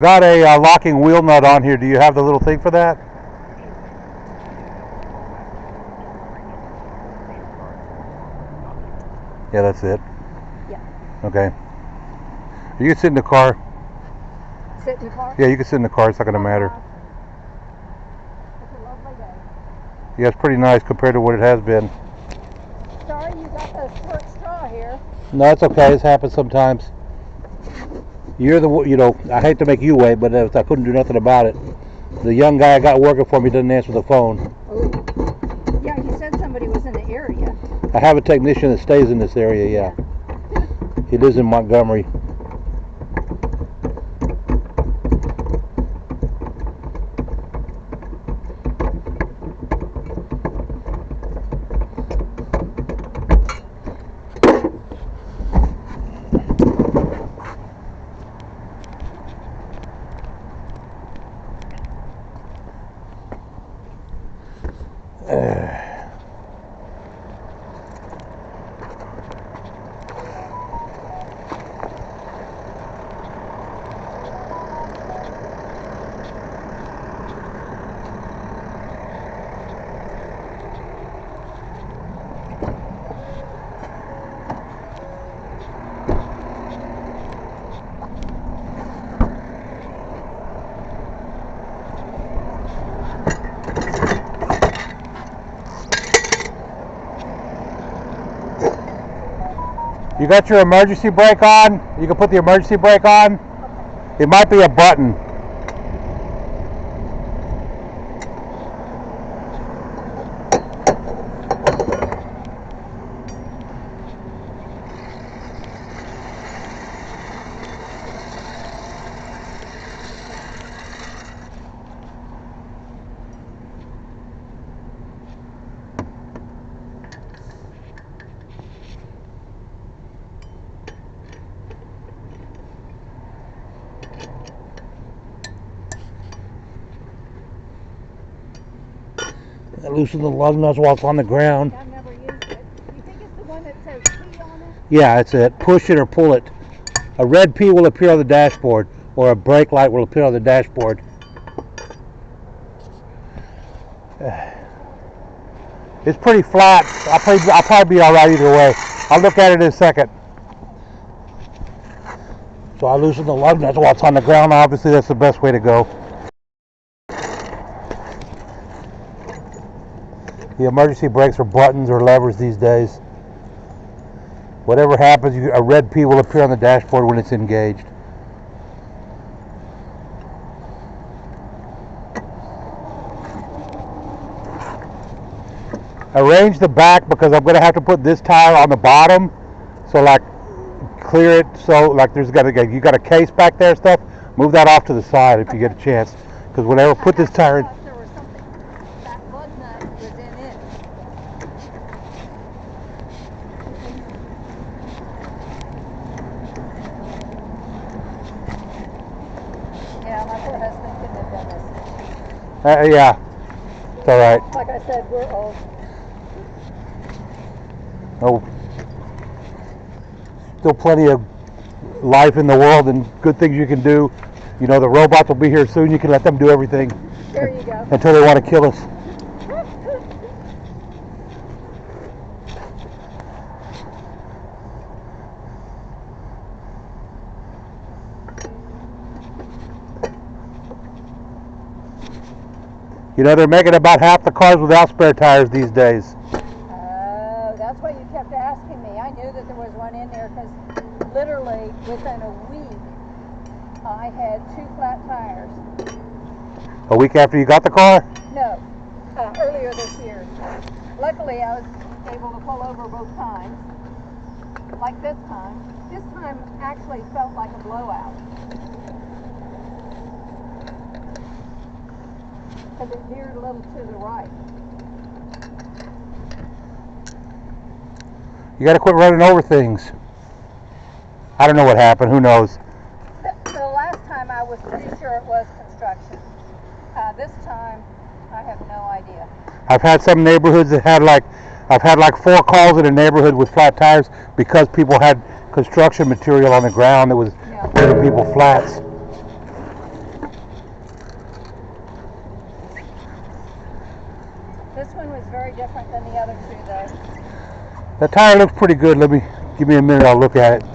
Got a locking wheel nut on here. Do you have the little thing for that? Yeah, that's it. Yeah. Okay. You can sit in the car. Sit in the car? Yeah, you can sit in the car. It's not going to matter. It's a lovely day. Yeah, it's pretty nice compared to what it has been. Sorry you got the short straw here. No, it's okay. It's happened sometimes. You're I hate to make you wait, but I couldn't do nothing about it. The young guy I got working for me doesn't answer the phone. Oh. Yeah, you said somebody was in the area. I have a technician that stays in this area, yeah. He lives in Montgomery. You got your emergency brake on? You can put the emergency brake on? Okay. It might be a button. I loosen the lug nuts while it's on the ground. I've never used it. You think it's the one that says P on it? Yeah, that's it. Push it or pull it. A red P will appear on the dashboard, or a brake light will appear on the dashboard. It's pretty flat. I'll probably be all right either way. I'll look at it in a second. So I loosen the lug nuts while it's on the ground. Obviously, that's the best way to go. The emergency brakes are buttons or levers these days. Whatever happens, a red P will appear on the dashboard when it's engaged. Arrange the back because I'm going to have to put this tire on the bottom. So like clear it so like you got a case back there and stuff. Move that off to the side if you get a chance. Because whenever I put this tire in. There was something, that lug nut was in it. Yeah, my poor husband couldn't have done this. Yeah, it's all right. Like I said, we're old. Oh, still plenty of life in the world and good things you can do. You know, the robots will be here soon. You can let them do everything. There you go. Until they want to kill us. You know, they're making about half the cars without spare tires these days. That's why you kept asking me. I knew that there was one in there because literally within a week I had 2 flat tires. A week after you got the car? No, earlier this year. Luckily I was able to pull over both times, like this time. This time actually felt like a blowout. Because it veered a little to the right. You got to quit running over things. I don't know what happened. Who knows? The last time I was pretty sure it was construction. This time I have no idea. I've had some neighborhoods that had I've had like 4 calls in a neighborhood with flat tires because people had construction material on the ground that was giving people flats. This one was very different than the other two, though. That tire looks pretty good. Give me a minute, I'll look at it.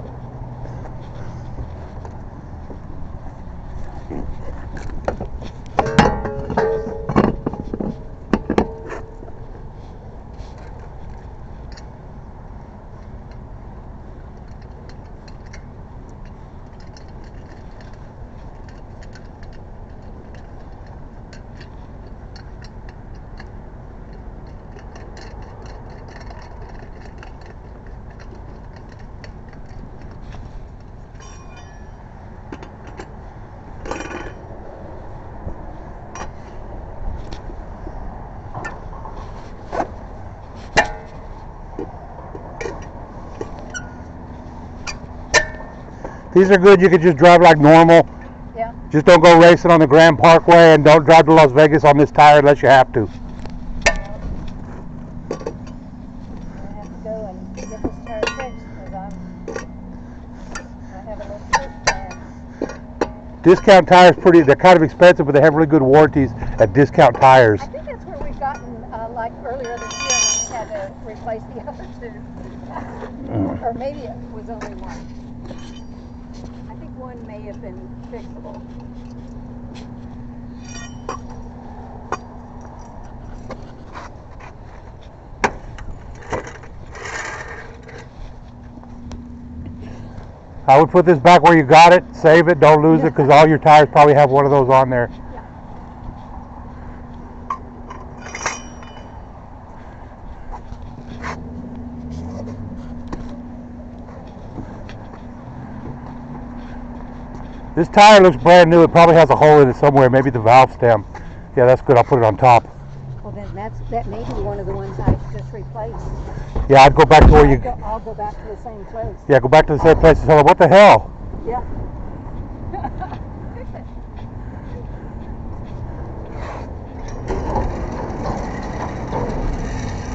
These are good. You can just drive like normal. Yeah. Just don't go racing on the Grand Parkway, and don't drive to Las Vegas on this tire unless you have to. I have to go and get this tire fixed because I have a little trip plan. Discount tires they're kind of expensive, but they have really good warranties at Discount Tires. I think that's where we've gotten, like earlier this year when we had to replace the other two. Or maybe it was only one. I think one may have been fixable. I would put this back where you got it, save it, don't lose it, because all your tires probably have one of those on there. This tire looks brand new. It probably has a hole in it somewhere, maybe the valve stem. Yeah, that's good. I'll put it on top. Well, then that may be one of the ones I just replaced. Yeah, I'd go back to where you... I'll go back to the same place. Yeah, go back to the same place and tell them, what the hell? Yeah.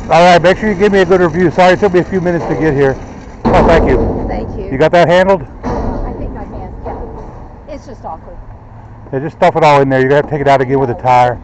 All right, make sure you give me a good review. Sorry, it took me a few minutes to get here. Oh, thank you. Thank you. You got that handled? I think I can, yeah. It's just awkward. Yeah, just stuff it all in there. You're going to have to take it out again with a tire.